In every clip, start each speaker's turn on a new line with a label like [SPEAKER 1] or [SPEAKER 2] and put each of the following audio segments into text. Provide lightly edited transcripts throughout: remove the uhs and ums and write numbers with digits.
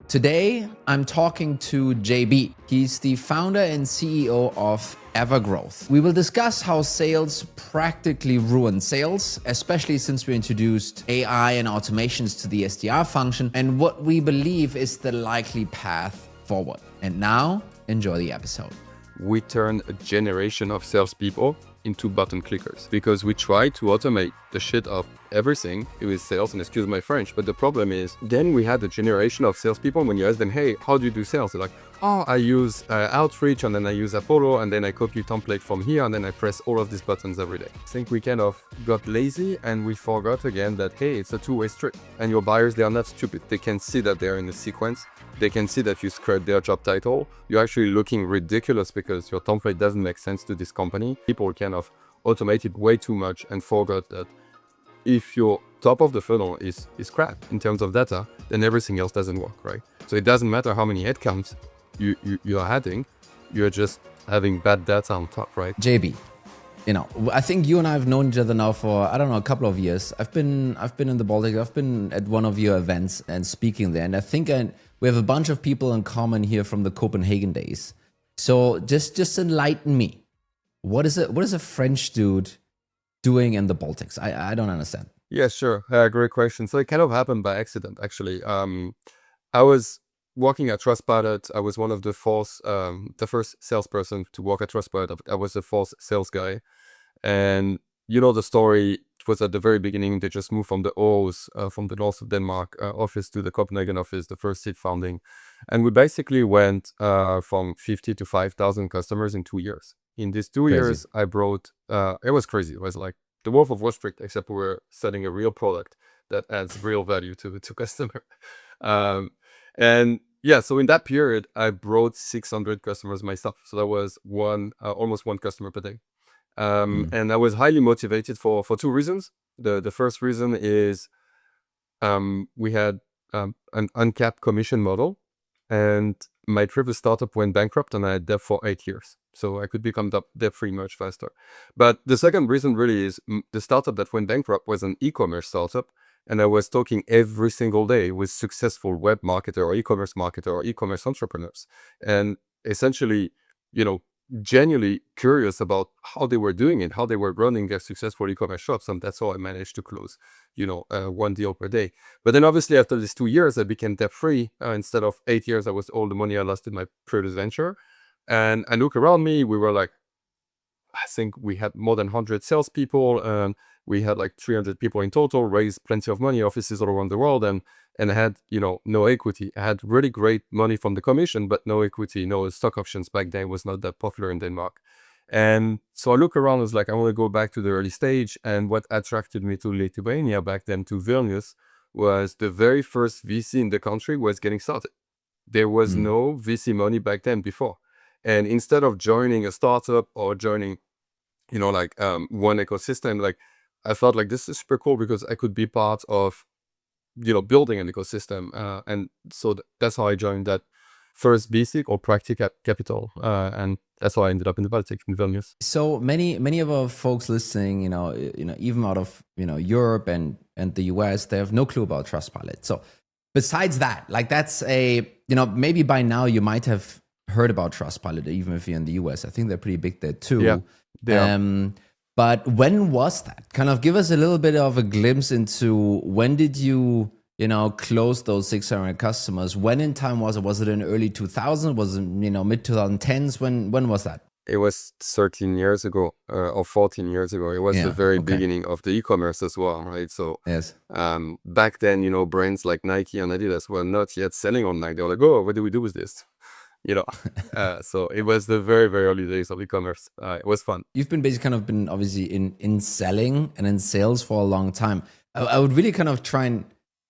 [SPEAKER 1] Today, I'm talking to JB. He's the founder and CEO of Evergrowth. We will discuss how sales practically ruin sales, especially since we introduced AI and automations to the SDR function, and what we believe is the likely path forward. And now, enjoy the episode.
[SPEAKER 2] We turn a generation of salespeople into button clickers because we try to automate the shit of everything with sales, and excuse my French, but the problem is then we had a generation of salespeople. When you ask them, hey, how do you do sales? They're like, oh, I use Outreach, and then I use Apollo, and then I copy template from here, and then I press all of these buttons every day. I think we kind of got lazy and we forgot again that, hey, it's a two-way street, and your buyers, they are not stupid. They can see that they're in a sequence. They can see that you scraped their job title. You're actually looking ridiculous because your template doesn't make sense to this company. People kind of automated way too much and forgot that if your top of the funnel is crap in terms of data, then everything else doesn't work, right? So it doesn't matter how many headcounts you're adding, you're just having bad data on top, right?
[SPEAKER 1] JB, I think you and I have known each other now for, I don't know, a couple of years. I've been in the Baltic. I've been at one of your events and speaking there. And I think we have a bunch of people in common here from the Copenhagen days. So just enlighten me. What is a French dude doing in the Baltics? I don't understand.
[SPEAKER 2] Yeah, sure. Great question. So it kind of happened by accident, actually. I was working at Trustpilot. I was one of the first salesperson to work at Trustpilot. I was the fourth sales guy. And you know the story, it was at the very beginning. They just moved from the Aarhus, from the north of Denmark office to the Copenhagen office, the first seed founding. And we basically went from 50 to 5,000 customers in 2 years. In these 2 years, I brought, it was crazy. It was like the Wolf of Wall Street, except we were selling a real product that adds real value to customer. And yeah, so in that period, I brought 600 customers myself. So that was almost one customer per day. And I was highly motivated for two reasons. The first reason is we had an uncapped commission model, and my previous startup went bankrupt, and I had debt for 8 years. So I could become debt-free much faster. But the second reason really is the startup that went bankrupt was an e-commerce startup, and I was talking every single day with successful web marketer or e-commerce entrepreneurs, and essentially, genuinely curious about how they were doing it, how they were running their successful e-commerce shops, and that's how I managed to close, one deal per day. But then obviously after these 2 years, I became debt-free. Instead of 8 years, that was all the money I lost in my previous venture. And I look around me, we were like, I think we had more than 100 salespeople, and we had like 300 people in total, raised plenty of money, offices all around the world, and I had, no equity. I had really great money from the commission, but no equity, no stock options. Back then was not that popular in Denmark. And so I look around, I was like, I want to go back to the early stage. And what attracted me to Lithuania back then, to Vilnius, was the very first VC in the country was getting started. There was no VC money back then before. And instead of joining a startup or joining, one ecosystem, like I felt like this is super cool because I could be part of, building an ecosystem. And so that's how I joined that first VC or Practic Capital. And that's how I ended up in the Baltic, in Vilnius.
[SPEAKER 1] So many of our folks listening, even out of, Europe and the US, they have no clue about Trustpilot. So besides that, like that's maybe by now you might have heard about Trustpilot, even if you're in the US. I think they're pretty big there too.
[SPEAKER 2] Yeah.
[SPEAKER 1] But when was that? Kind of give us a little bit of a glimpse into when did you, close those 600 customers? When in time was it? Was it in early 2000s? Was it, mid 2010s? When was that?
[SPEAKER 2] It was 13 years ago or 14 years ago. It was the very beginning of the e-commerce as well, right? So
[SPEAKER 1] yes.
[SPEAKER 2] Back then, brands like Nike and Adidas were not yet selling online. They were like, oh, what do we do with this? So it was the very, very early days of e-commerce. It was fun.
[SPEAKER 1] You've been basically obviously in selling and in sales for a long time. I would really kind of try and,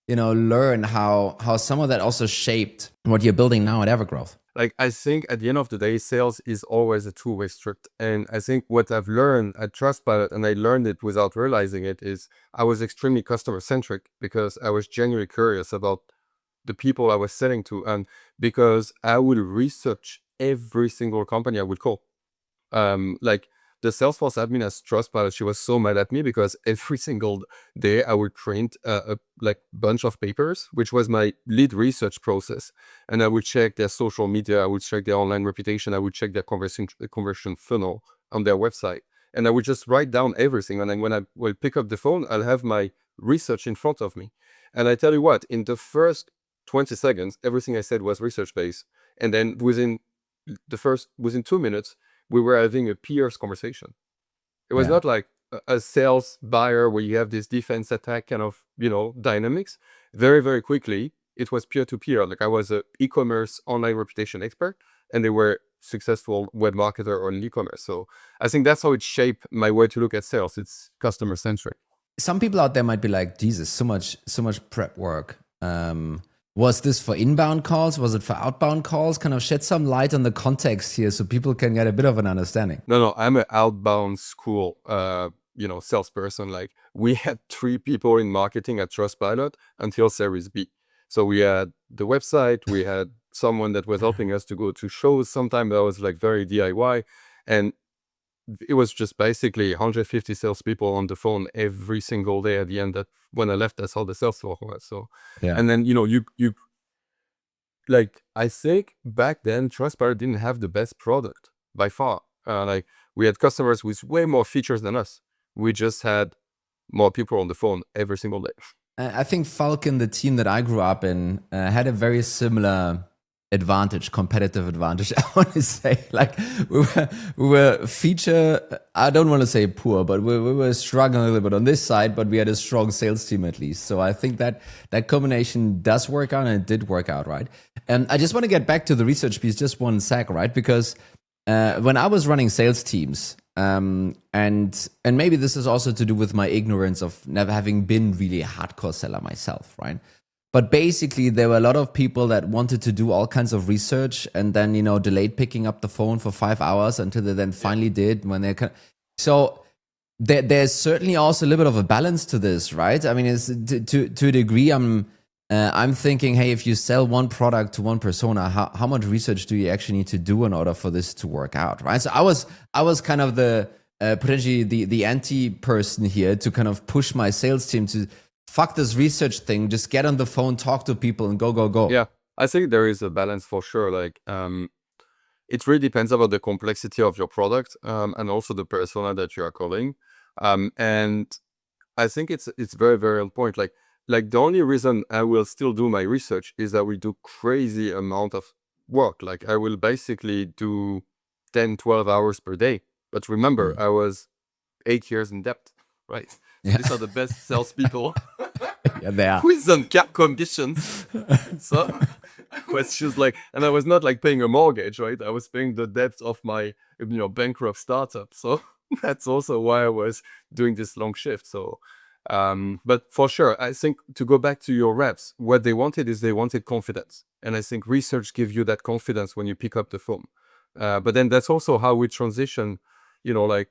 [SPEAKER 1] learn how some of that also shaped what you're building now at Evergrowth.
[SPEAKER 2] Like, I think at the end of the day, sales is always a two-way street. And I think what I've learned at Trustpilot, and I learned it without realizing it, is I was extremely customer-centric because I was genuinely curious about the people I was selling to, and because I would research every single company I would call. Like the Salesforce admin at Trustpilot, she was so mad at me because every single day I would print a like bunch of papers, which was my lead research process. And I would check their social media, I would check their online reputation, I would check their conversion funnel on their website. And I would just write down everything. And then when I will pick up the phone, I'll have my research in front of me. And I tell you what, in the first 20 seconds, everything I said was research-based. And then within 2 minutes, we were having a peers conversation. It was not like a sales buyer where you have this defense attack kind of, dynamics. Very, very quickly, it was peer-to-peer. Like I was an e-commerce online reputation expert, and they were successful web marketer or in e-commerce. So I think that's how it shaped my way to look at sales. It's customer-centric.
[SPEAKER 1] Some people out there might be like, Jesus, so much prep work. Was this for inbound calls? Was it for outbound calls? Kind of shed some light on the context here so people can get a bit of an understanding.
[SPEAKER 2] No, I'm an outbound school, salesperson. Like we had 3 people in marketing at Trustpilot until Series B. So we had the website, we had someone that was helping us to go to shows. Sometimes that was like very DIY. And it was just basically 150 salespeople on the phone every single day at the end. That when I left, that's how the sales floor was. So, and then, you like, I think back then Trustpilot didn't have the best product by far. Like we had customers with way more features than us. We just had more people on the phone every single day.
[SPEAKER 1] I think Falcon, the team that I grew up in, had a very similar competitive advantage. I want to say, like we were feature. I don't want to say poor, but we were struggling a little bit on this side. But we had a strong sales team at least. So I think that combination does work out, and it did work out, right? And I just want to get back to the research piece, just one sec, right? Because when I was running sales teams, and maybe this is also to do with my ignorance of never having been really a hardcore seller myself, right? But basically, there were a lot of people that wanted to do all kinds of research and then, delayed picking up the phone for 5 hours until they then finally did when they can. So there's certainly also a little bit of a balance to this, right? I mean, it's to a degree, I'm thinking, hey, if you sell one product to one persona, how much research do you actually need to do in order for this to work out, right? So I was kind of the potentially the anti person here to kind of push my sales team to fuck this research thing, just get on the phone, talk to people, and go.
[SPEAKER 2] Yeah, I think there is a balance for sure. Like, it really depends about the complexity of your product, and also the persona that you are calling. And I think it's very, very on point. Like the only reason I will still do my research is that we do crazy amount of work. Like I will basically do 10, 12 hours per day. But remember, I was 8 years in debt, right? So these are the best salespeople.
[SPEAKER 1] Yeah, they are.
[SPEAKER 2] With on cap conditions. So I was just like, and I was not like paying a mortgage, right? I was paying the debt of my, bankrupt startup. So that's also why I was doing this long shift. So, but for sure, I think to go back to your reps, what they wanted is they wanted confidence. And I think research gives you that confidence when you pick up the phone. But then that's also how we transition, like,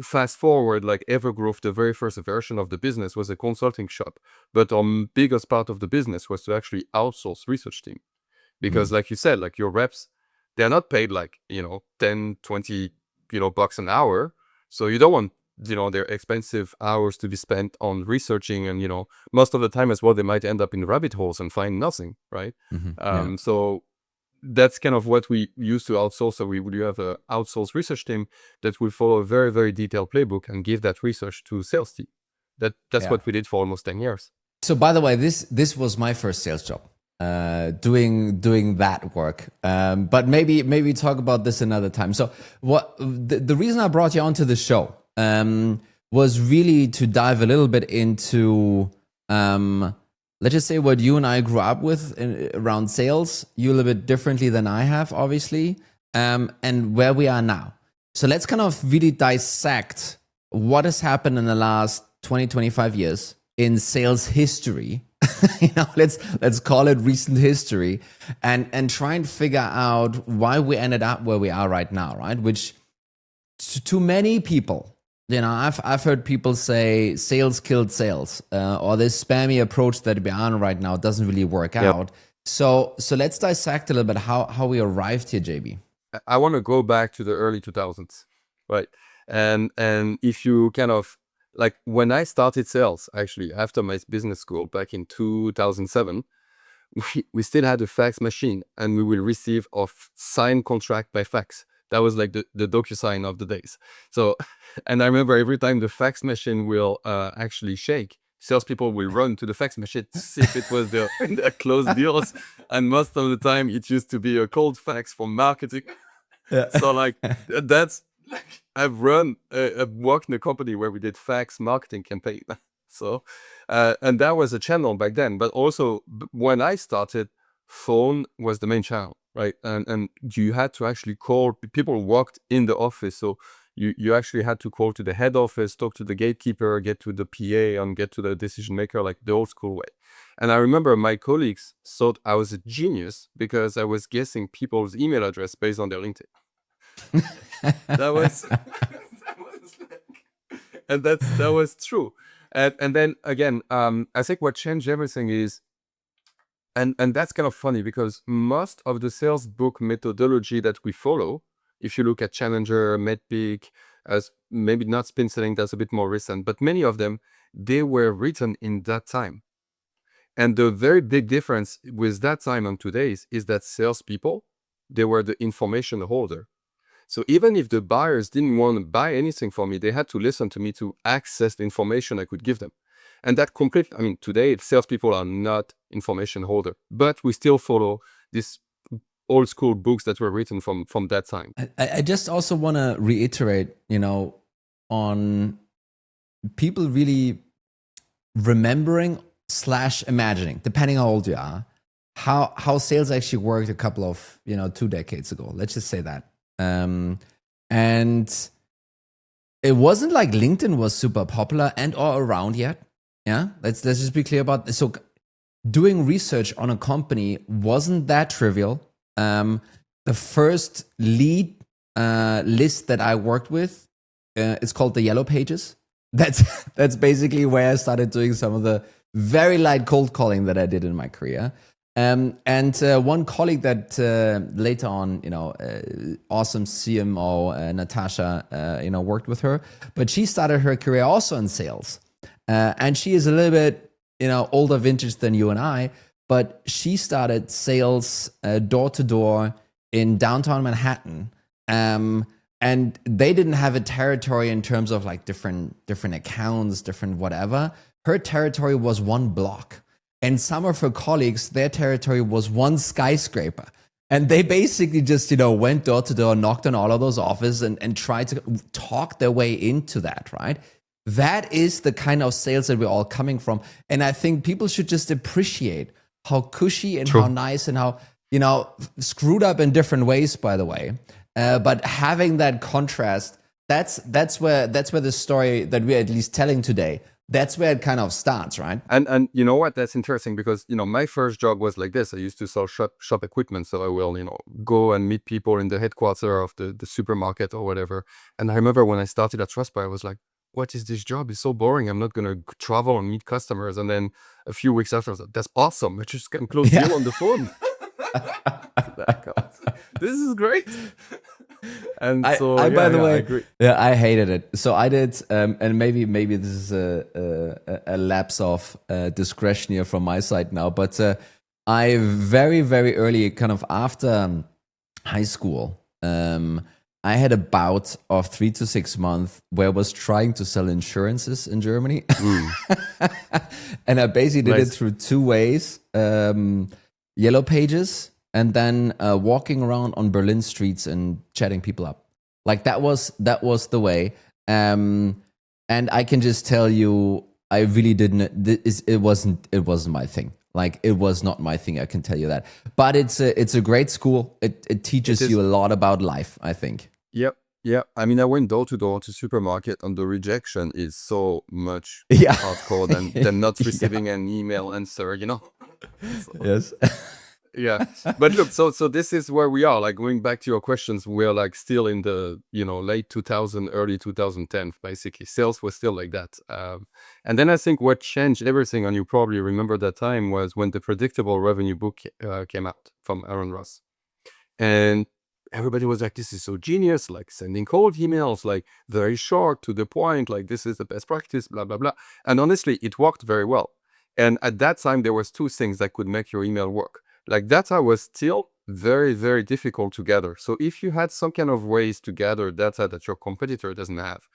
[SPEAKER 2] fast forward, like Evergrowth, the very first version of the business was a consulting shop, but our biggest part of the business was to actually outsource research team. Because like you said, like your reps, they're not paid like, 10, 20, bucks an hour. So you don't want, their expensive hours to be spent on researching. And, most of the time as well, they might end up in rabbit holes and find nothing, right? So that's kind of what we used to outsource. So we would have an outsourced research team that will follow a very, very detailed playbook and give that research to sales team. That's what we did for almost 10 years.
[SPEAKER 1] So by the way, this was my first sales job, doing that work. But maybe talk about this another time. So what the reason I brought you onto the show was really to dive a little bit into let's just say what you and I grew up with around sales. You a little bit differently than I have, obviously, and where we are now. So let's kind of really dissect what has happened in the last 20, 25 years in sales history. Let's call it recent history, and try and figure out why we ended up where we are right now, right? Which to many people, I've heard people say sales killed sales, or this spammy approach that we're on right now doesn't really work out. So let's dissect a little bit how we arrived here, JB.
[SPEAKER 2] I want to go back to the early 2000s, right? And if you kind of like when I started sales, actually after my business school back in 2007, we still had a fax machine, and we will receive a signed contract by fax. That was like the DocuSign of the days. So, and I remember every time the fax machine will actually shake, salespeople will run to the fax machine to see if it was the closed deals. And most of the time, it used to be a cold fax from marketing.
[SPEAKER 1] Yeah.
[SPEAKER 2] So like that's I've worked in a company where we did fax marketing campaign. So, and that was a channel back then. But also when I started, phone was the main channel, right? And you had to actually call. People worked in the office, so you actually had to call to the head office, talk to the gatekeeper, get to the PA, and get to the decision maker, like the old school way. And I remember my colleagues thought I was a genius because I was guessing people's email address based on their LinkedIn. That was, and that was true. And then again, I think what changed everything is, and that's kind of funny because most of the sales book methodology that we follow, if you look at Challenger, Medpic, as maybe not spin selling, that's a bit more recent, but many of them, they were written in that time. And the very big difference with that time and today's is that salespeople, they were the information holder. So even if the buyers didn't want to buy anything from me, they had to listen to me to access the information I could give them. And that completely, I mean, today salespeople are not information holder, but we still follow these old school books that were written from that time.
[SPEAKER 1] I just also want to reiterate, on people really remembering / imagining, depending how old you are, how sales actually worked a couple of 2 decades ago. Let's just say that. And it wasn't like LinkedIn was super popular and or around yet. Yeah, let's just be clear about this. So doing research on a company wasn't that trivial. The first lead list that I worked with, it's called the Yellow Pages. That's basically where I started doing some of the very light cold calling that I did in my career. And one colleague that later on, awesome CMO, Natasha, worked with her, but she started her career also in sales. And she is a little bit, older vintage than you and I, but she started sales door to door in downtown Manhattan. And they didn't have a territory in terms of like different accounts, different whatever. Her territory was one block. And some of her colleagues, their territory was one skyscraper. And they basically just, went door to door, knocked on all of those offices and tried to talk their way into that, right? That is the kind of sales that we're all coming from. And I think people should just appreciate how cushy and
[SPEAKER 2] True.
[SPEAKER 1] how nice and how, screwed up in different ways, by the way. But having that contrast, that's where the story that we're at least telling today, that's where it kind of starts, right?
[SPEAKER 2] And you know what? That's interesting because, my first job was like this. I used to sell shop equipment. So I will, go and meet people in the headquarters of the supermarket or whatever. And I remember when I started at Trustpilot, I was like, what is this job? It's so boring. I'm not going to travel and meet customers. And then a few weeks after, I was like, that's awesome. I just can close deal on the phone. This is great. And so,
[SPEAKER 1] by the way,
[SPEAKER 2] I agree.
[SPEAKER 1] Yeah, I hated it. So I did, and maybe this is a lapse of discretion here from my side now. But I very, very early, kind of after high school, I had a bout of 3 to 6 months where I was trying to sell insurances in Germany, and I basically did it through 2 ways: Yellow Pages, and then walking around on Berlin streets and chatting people up. Like that was the way. And I can just tell you, I really didn't. It wasn't my thing. Like it was not my thing. I can tell you that. But it's a great school. It teaches you a lot about life, I think.
[SPEAKER 2] Yep. Yeah. I mean, I went door to door to supermarket, and the rejection is so much
[SPEAKER 1] Yeah.
[SPEAKER 2] hardcore than not receiving an email answer. So,
[SPEAKER 1] Yes.
[SPEAKER 2] yeah. But look, so this is where we are. Like going back to your questions, we're like still in the late 2000, early 2010. Basically, sales was still like that. And then I think what changed everything, and you probably remember that time, was when the Predictable Revenue book came out from Aaron Ross. And everybody was like, this is so genius, like sending cold emails, like very short to the point, like this is the best practice, blah, blah, blah. And honestly, it worked very well. And at that time, there was two things that could make your email work. Like data was still very, very difficult to gather. So if you had some kind of ways to gather data that your competitor doesn't have,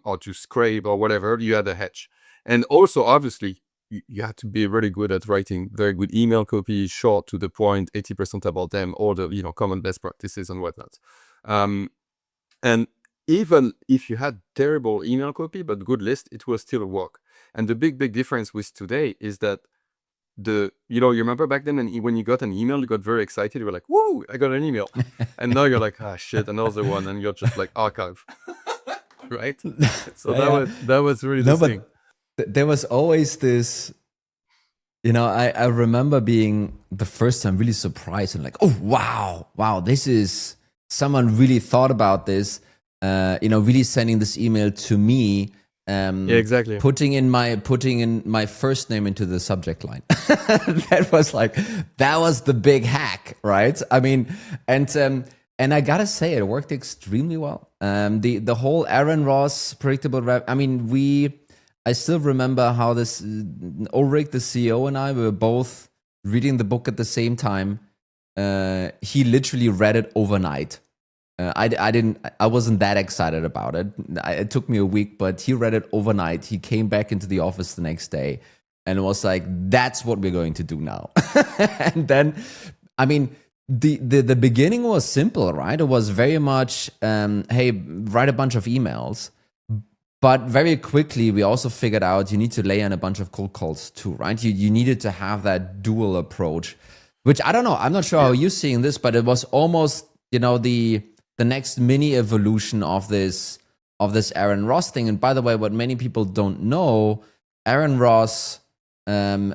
[SPEAKER 2] or to scrape or whatever, you had a hedge. And also, obviously, you have to be really good at writing very good email copy, short to the point, 80% about them, all the common best practices and whatnot. And even if you had terrible email copy but good list, it will still work. And the big difference with today is that you remember back then, and when you got an email, you got very excited. You were like, "Woo, I got an email!" And now you're like, "Ah, shit, another one," and you're just like, "Archive." Right? So that was really the thing.
[SPEAKER 1] There was always this, I remember being the first time really surprised and like, oh, wow, this is, someone really thought about this, really sending this email to me.
[SPEAKER 2] Yeah, exactly.
[SPEAKER 1] Putting in my first name into the subject line. That was the big hack, right? I mean, and I gotta say, it worked extremely well. The whole Aaron Ross predictable I mean, I still remember how this Ulrich, the CEO, and I were both reading the book at the same time. He literally read it overnight. I wasn't that excited about it. It took me a week, but he read it overnight. He came back into the office the next day and was like, that's what we're going to do now. And then, I mean, the beginning was simple, right? It was very much, hey, write a bunch of emails. But very quickly, we also figured out you need to lay in a bunch of cold calls too, right? You needed to have that dual approach, which I don't know. I'm not sure how you're seeing this, but it was almost, the next mini evolution of this Aaron Ross thing. And by the way, what many people don't know, Aaron Ross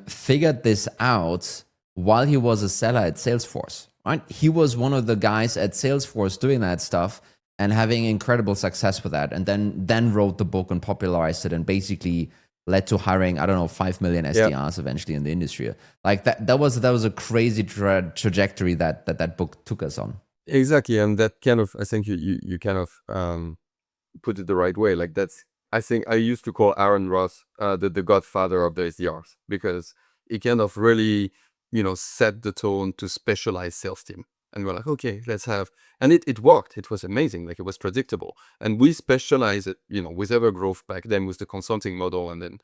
[SPEAKER 1] figured this out while he was a seller at Salesforce, right? He was one of the guys at Salesforce doing that stuff and having incredible success with that, and then wrote the book and popularized it, and basically led to hiring, I don't know, 5 million SDRs eventually in the industry. Like that was a crazy trajectory that book took us on.
[SPEAKER 2] Exactly, and that kind of, I think you kind of put it the right way. Like I think I used to call Aaron Ross the godfather of the SDRs, because he kind of really, set the tone to specialized sales team. And we're like, okay, let's have, and it worked. It was amazing. Like it was predictable. And we specialize it, with Evergrowth back then with the consulting model. And then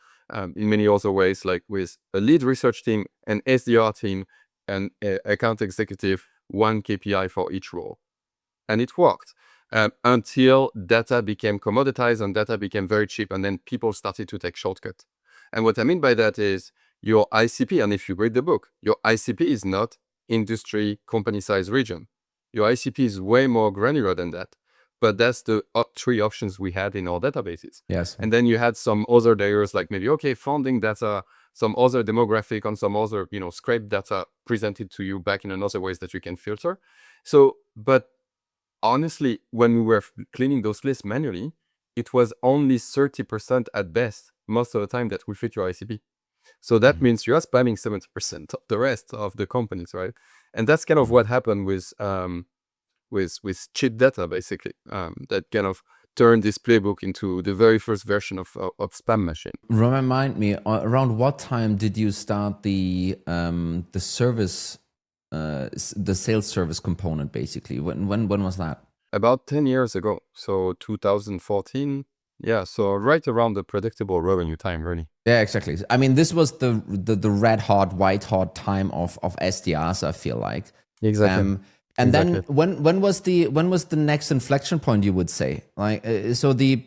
[SPEAKER 2] in many other ways, like with a lead research team, an SDR team, and account executive, one KPI for each role. And it worked until data became commoditized and data became very cheap. And then people started to take shortcuts. And what I mean by that is your ICP, and if you read the book, your ICP is not industry, company size, region. Your ICP is way more granular than that. But that's the three options we had in our databases.
[SPEAKER 1] Yes.
[SPEAKER 2] And then you had some other layers, like maybe, okay, funding data, some other demographic, and some other, scrape data presented to you back in another ways that you can filter. So, but honestly, when we were cleaning those lists manually, it was only 30% at best, most of the time, that will fit your ICP. So that means you are spamming 70% of the rest of the companies, right? And that's kind of what happened with cheat data, basically, that kind of turned this playbook into the very first version of Spam Machine.
[SPEAKER 1] Remind me, around what time did you start the service, the sales service component, basically? When was that?
[SPEAKER 2] About 10 years ago, so 2014. Yeah, so right around the predictable revenue time, really.
[SPEAKER 1] Yeah, exactly. I mean, this was the red hot, white hot time of SDRs, I feel like.
[SPEAKER 2] Exactly.
[SPEAKER 1] And then when was the next inflection point, you would say? Like, so the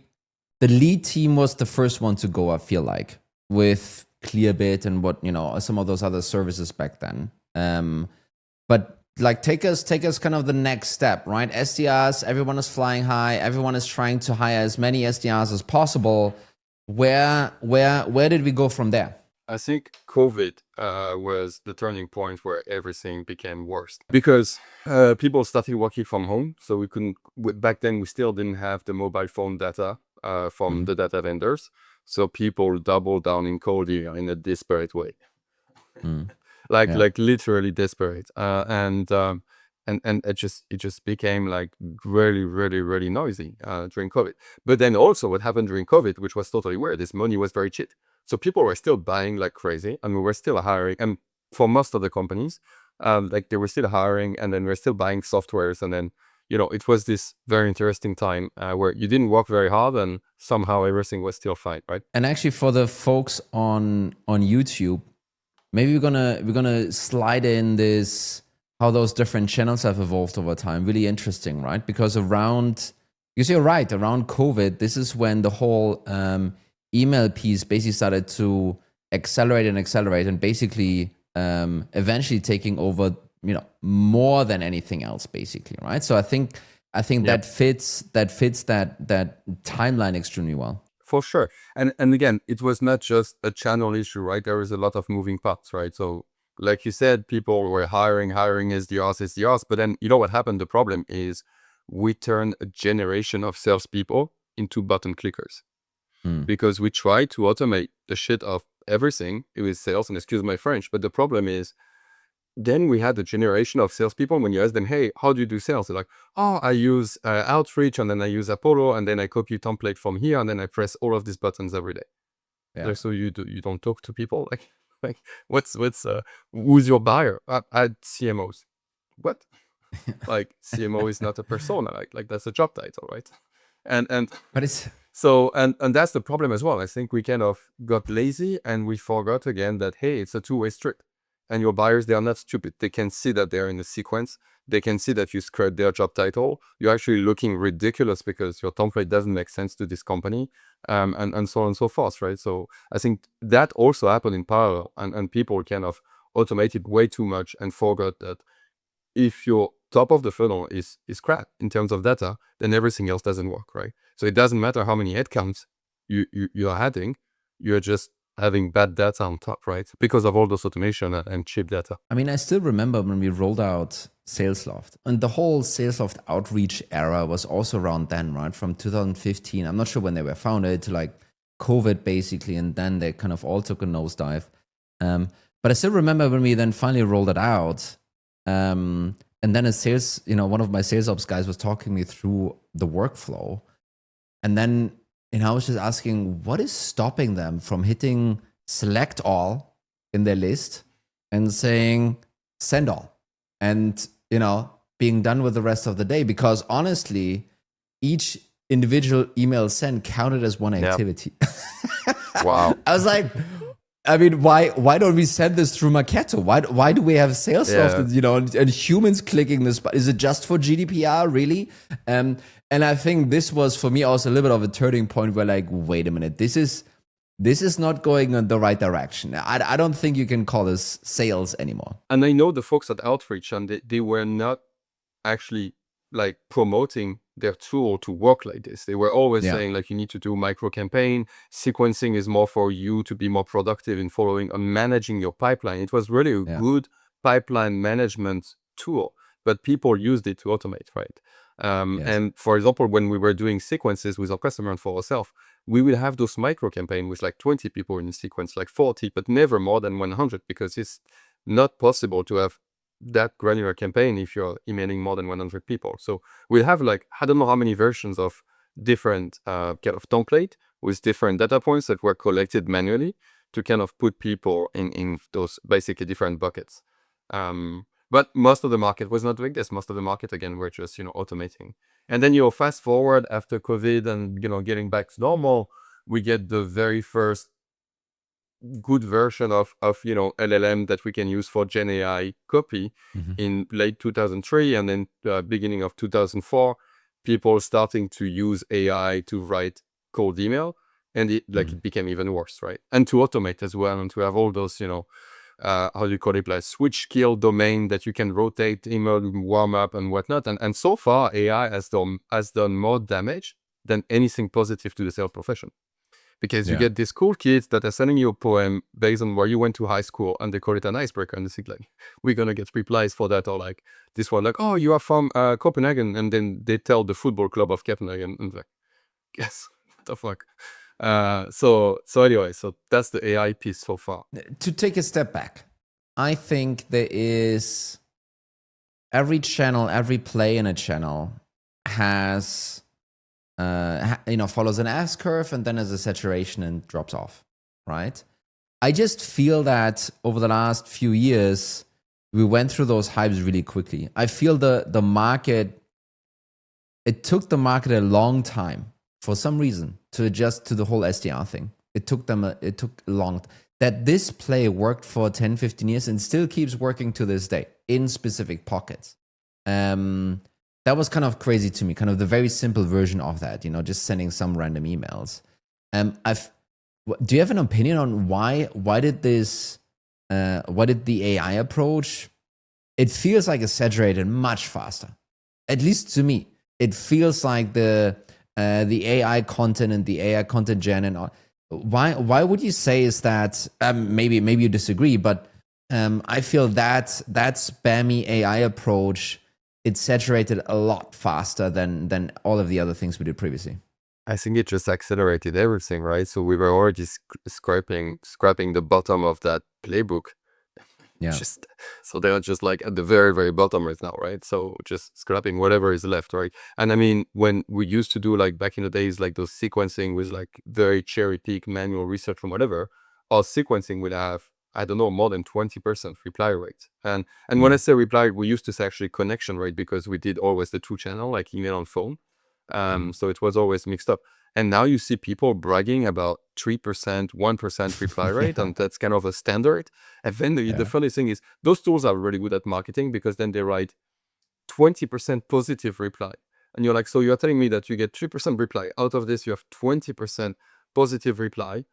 [SPEAKER 1] lead team was the first one to go, I feel like, with Clearbit and what, some of those other services back then. But like, take us kind of the next step, right? SDRs, everyone is flying high. Everyone is trying to hire as many SDRs as possible. Where did we go from there?
[SPEAKER 2] I think COVID was the turning point where everything became worse, because people started working from home. So we couldn't, back then we still didn't have the mobile phone data from the data vendors. So people doubled down in cold email in a desperate way. Like literally desperate. And And it just became like really, really, really noisy during COVID. But then also what happened during COVID, which was totally weird, is money was very cheap. So people were still buying like crazy, and we were still hiring. And for most of the companies, like they were still hiring, and then we're still buying softwares. And then, it was this very interesting time where you didn't work very hard, and somehow everything was still fine, right?
[SPEAKER 1] And actually, for the folks on YouTube, maybe we're gonna slide in this, how those different channels have evolved over time. Really interesting, right? Because you're right, around COVID, this is when the whole email piece basically started to accelerate and basically eventually taking over, more than anything else, basically, right? So I think
[SPEAKER 2] Yep.
[SPEAKER 1] that fits that timeline extremely well.
[SPEAKER 2] For sure. And again, it was not just a channel issue, right? There was a lot of moving parts, right? So like you said, people were hiring SDRs, but then what happened? The problem is we turned a generation of salespeople into button clickers
[SPEAKER 1] Mm.
[SPEAKER 2] because we tried to automate the shit of everything. It was sales, and excuse my French, but the problem is then we had a generation of salespeople. When you ask them, hey, how do you do sales? They're like, oh, I use Outreach, and then I use Apollo, and then I copy a template from here, and then I press all of these buttons every day.
[SPEAKER 1] Yeah.
[SPEAKER 2] Like, so you don't talk to people? Like what's who's your buyer? At CMOs. What? Like CMO is not a persona. Like that's a job title, right? And
[SPEAKER 1] But it's
[SPEAKER 2] so and that's the problem as well. I think we kind of got lazy, and we forgot again that, hey, it's a two-way street. And your buyers, they are not stupid. They can see that they're in a sequence. They can see that you screwed their job title. You're actually looking ridiculous because your template doesn't make sense to this company, and so on and so forth, right? So I think that also happened in parallel, and people kind of automated way too much and forgot that if your top of the funnel is crap in terms of data, then everything else doesn't work, right? So it doesn't matter how many headcounts you're adding, you're just having bad data on top, right? Because of all those automation and cheap data.
[SPEAKER 1] I mean, I still remember when we rolled out SalesLoft, and the whole SalesLoft outreach era was also around then, right? From 2015. I'm not sure when they were founded, to like COVID basically, and then they kind of all took a nosedive. But I still remember when we then finally rolled it out. And then one of my sales ops guys was talking me through the workflow. And then, I was just asking, what is stopping them from hitting select all in their list and saying send all, and being done with the rest of the day? Because honestly, each individual email sent counted as one activity.
[SPEAKER 2] Wow.
[SPEAKER 1] I was like, I mean, why don't we send this through Marketo? Why do we have Salesloft, and humans clicking this? But is it just for GDPR, really? And I think this was for me also a little bit of a turning point where, like, wait a minute, this is not going in the right direction. I don't think you can call this sales anymore.
[SPEAKER 2] And I know the folks at Outreach, and they were not actually like promoting their tool to work like this. They were always saying, like, you need to do micro campaign. Sequencing is more for you to be more productive in following and managing your pipeline. It was really a good pipeline management tool, but people used it to automate, right? And for example, when we were doing sequences with our customer and for ourselves, we will have those micro campaign with like 20 people in a sequence, like 40, but never more than 100, because it's not possible to have that granular campaign if you're emailing more than 100 people. So we'll have like, I don't know how many versions of different kind of template with different data points that were collected manually to kind of put people in those basically different buckets. But most of the market was not doing this. Most of the market, again, were just, automating. And then, fast forward after COVID and, getting back to normal, we get the very first good version of LLM that we can use for Gen AI copy in late 2003, and then beginning of 2004, people starting to use AI to write cold email, and it became even worse, right? And to automate as well, and to have all those how do you call it, like switch kill domain that you can rotate email, warm up and whatnot. And so far, AI has done more damage than anything positive to the sales profession. Because you get these cool kids that are sending you a poem based on where you went to high school, and they call it an icebreaker, and they think like, we're gonna get replies for that, or like this one, like, oh, you are from Copenhagen, and then they tell the football club of Copenhagen, and like, yes, what the fuck. So anyway, so that's the AI piece so far.
[SPEAKER 1] To take a step back, I think there is every channel, every play in a channel has, follows an S curve and then has a saturation and drops off, right? I just feel that over the last few years, we went through those hypes really quickly. I feel the market, it took the market a long time for some reason to adjust to the whole SDR thing. It took a long, that this play worked for 10, 15 years and still keeps working to this day in specific pockets. That was kind of crazy to me, kind of the very simple version of that, just sending some random emails. Do you have an opinion on why did the AI approach? It feels like it's saturated much faster, at least to me. It feels like the AI content and the AI content gen and all. Why would you say is that? Maybe you disagree, but I feel that spammy AI approach, it saturated a lot faster than all of the other things we did previously.
[SPEAKER 2] I think it just accelerated everything, right? So we were already scraping the bottom of that playbook.
[SPEAKER 1] Yeah.
[SPEAKER 2] So they're just like at the very, very bottom right now, right? So just scrapping whatever is left, right? And I mean, when we used to do like back in the days, like those sequencing with like very cherry pick manual research from whatever, our sequencing would have, I don't know, more than 20% reply rate. And when I say reply, we used to say actually connection rate because we did always the 2-channel, like email and phone. So it was always mixed up. And now you see people bragging about 3%, 1% reply rate, and that's kind of a standard. And then the funny thing is, those tools are really good at marketing because then they write 20% positive reply. And you're like, so you're telling me that you get 3% reply. Out of this, you have 20% positive reply.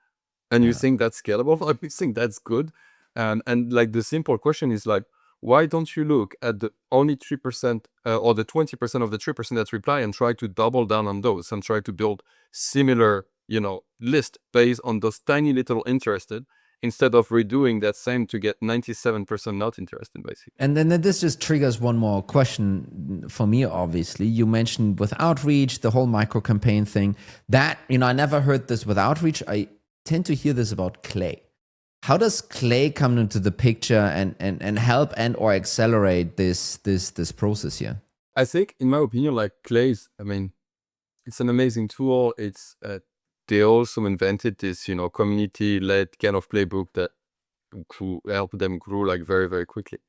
[SPEAKER 2] And you think that's scalable? I think that's good. And like the simple question is like, why don't you look at the only 3% or the 20% of the 3% that reply and try to double down on those and try to build similar, list based on those tiny little interested instead of redoing that same to get 97% not interested, basically.
[SPEAKER 1] And then this just triggers one more question for me, obviously. You mentioned with outreach, the whole micro campaign thing. That, I never heard this with outreach. I tend to hear this about Clay. How does Clay come into the picture and help and or accelerate this process here?
[SPEAKER 2] I think, in my opinion, like Clay's, I mean, it's an amazing tool. It's they also invented this, community-led kind of playbook that helped them grow like very, very quickly.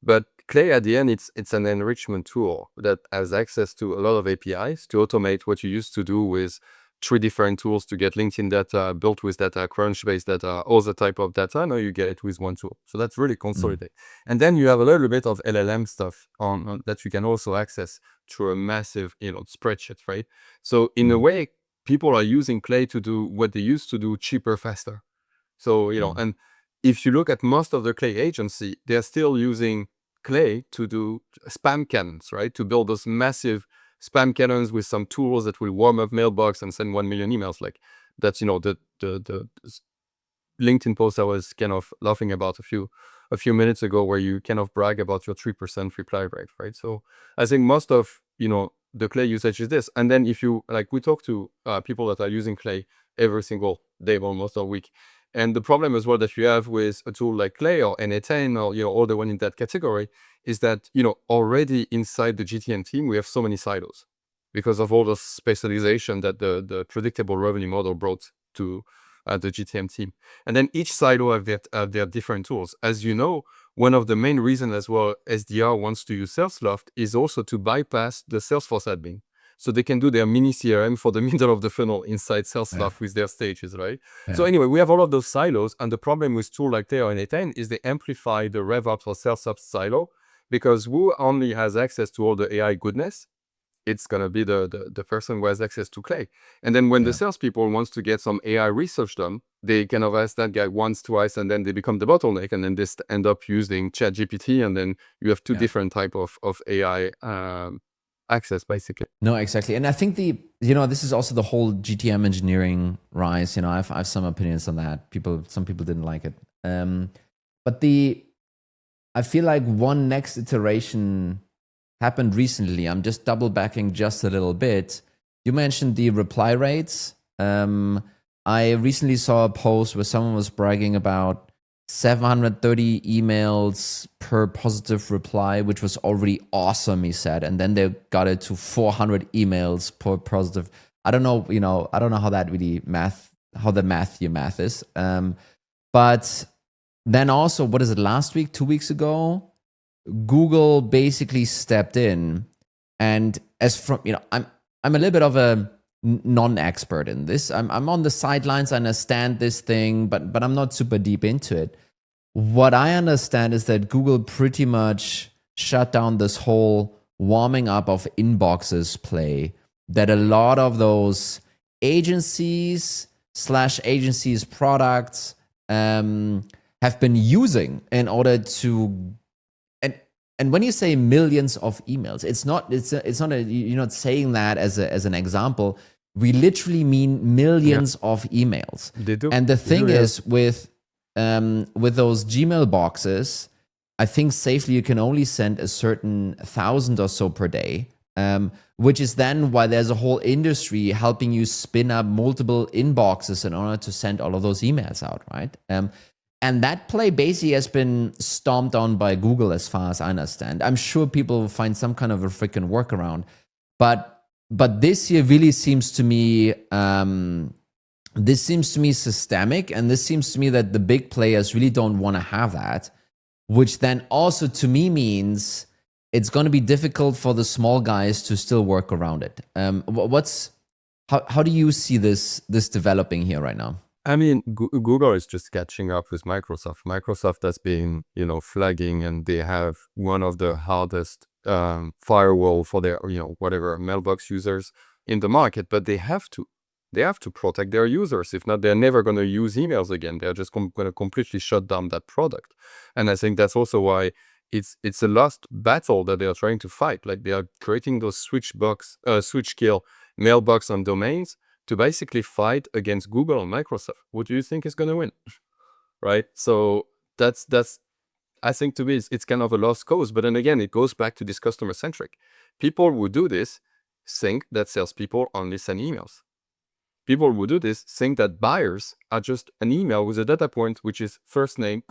[SPEAKER 2] But Clay, at the end, it's an enrichment tool that has access to a lot of APIs to automate what you used to do with 3 different tools to get LinkedIn data, built with data, Crunchbase data, all the type of data. Now you get it with one tool. So that's really consolidated. And then you have a little bit of LLM stuff on that you can also access through a massive, spreadsheet, right? So in a way, people are using Clay to do what they used to do cheaper, faster. So, and if you look at most of the Clay agency, they're still using Clay to do spam cannons, right? To build those massive spam cannons with some tools that will warm up mailbox and send 1 million emails. Like that's, the LinkedIn post I was kind of laughing about a few minutes ago, where you kind of brag about your 3% reply rate, right? So I think most of, the Clay usage is this. And then if you, like, we talk to people that are using Clay every single day, almost all week. And the problem as well that you have with a tool like Clay or N10 or, all the one in that category is that, already inside the GTM team, we have so many silos because of all the specialization that the predictable revenue model brought to the GTM team. And then each silo have their different tools. As you know, one of the main reasons as well SDR wants to use Salesloft is also to bypass the Salesforce admin. So they can do their mini CRM for the middle of the funnel inside Salesloft with their stages, right? Yeah. So anyway, we have all of those silos. And the problem with tool like Teo and A10 is they amplify the RevOps or SalesOps silo, because who only has access to all the AI goodness? It's going to be the person who has access to Clay. And then when the salespeople wants to get some AI research done, they kind of ask that guy once, twice, and then they become the bottleneck. And then they end up using ChatGPT. And then you have two different type of AI access, basically.
[SPEAKER 1] No, exactly. And I think this is also the whole GTM engineering rise. I have some opinions on that. Some people didn't like it. But I feel like one next iteration happened recently. I'm just double backing just a little bit. You mentioned the reply rates. I recently saw a post where someone was bragging about 730 emails per positive reply, which was already awesome, he said. And then they got it to 400 emails per positive. I don't know, I don't know how that really how the math is. But then also, what is it, last week, 2 weeks ago, Google basically stepped in. And as from, I'm a little bit of a non-expert in this. I'm on the sidelines. I understand this thing, but I'm not super deep into it. What I understand is that Google pretty much shut down this whole warming up of inboxes play that a lot of those agencies products have been using in order to. And when you say millions of emails, it's not you're not saying that as an example. We literally mean millions of emails.
[SPEAKER 2] They do.
[SPEAKER 1] And the thing is with those Gmail boxes, I think safely you can only send a certain 1,000 or so per day, which is then why there's a whole industry helping you spin up multiple inboxes in order to send all of those emails out, right? And that play basically has been stomped on by Google as far as I understand. I'm sure people will find some kind of a freaking workaround. But this year really seems to me, systemic. And this seems to me that the big players really don't want to have that, which then also to me means it's going to be difficult for the small guys to still work around it. How do you see this developing here right now?
[SPEAKER 2] I mean, Google is just catching up with Microsoft. Microsoft has been, flagging, and they have one of the hardest firewall for their, whatever mailbox users in the market. But they have to protect their users. If not, they're never going to use emails again. They're just going to completely shut down that product. And I think that's also why it's a lost battle that they are trying to fight. Like, they are creating those switch kill mailbox on domains to basically fight against Google and Microsoft. What do you think is going to win? Right? So that's I think to me it's kind of a lost cause. But then again, it goes back to this customer-centric. People who do this think that salespeople only send emails. People who do this think that buyers are just an email with a data point, which is first name,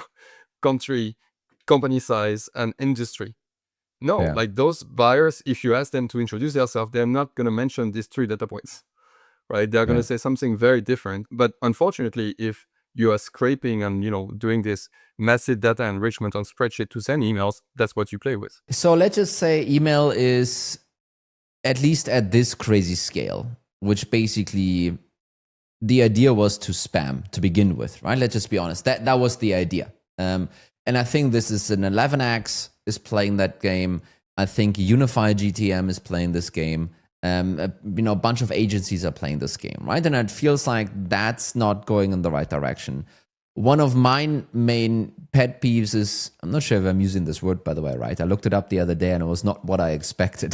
[SPEAKER 2] country, company size, and industry. No, like those buyers, if you ask them to introduce themselves, they're not going to mention these 3 data points. Right? They're going to say something very different. But unfortunately, if you are scraping and, doing this massive data enrichment on spreadsheet to send emails, that's what you play with.
[SPEAKER 1] So let's just say email is, at least at this crazy scale, which basically the idea was to spam to begin with, right? Let's just be honest. That was the idea. And I think this is an 11x is playing that game. I think Unified GTM is playing this game. A bunch of agencies are playing this game, right? And it feels like that's not going in the right direction. One of my main pet peeves is, I'm not sure if I'm using this word, by the way, right? I looked it up the other day and it was not what I expected.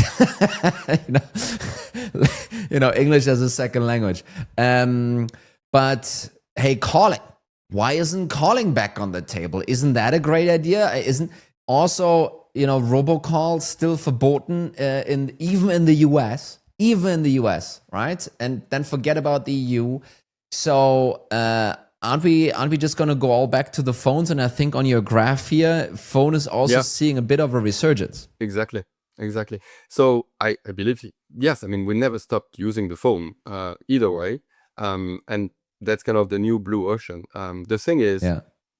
[SPEAKER 1] English as a second language. But hey, calling. Why isn't calling back on the table? Isn't that a great idea? Isn't also, robocall still verboten even in the US, right? And then forget about the EU. So aren't we just gonna go all back to the phones? And I think on your graph here, phone is also seeing a bit of a resurgence.
[SPEAKER 2] Exactly. So I believe, yes, I mean, we never stopped using the phone either way. And that's kind of the new blue ocean. The thing is,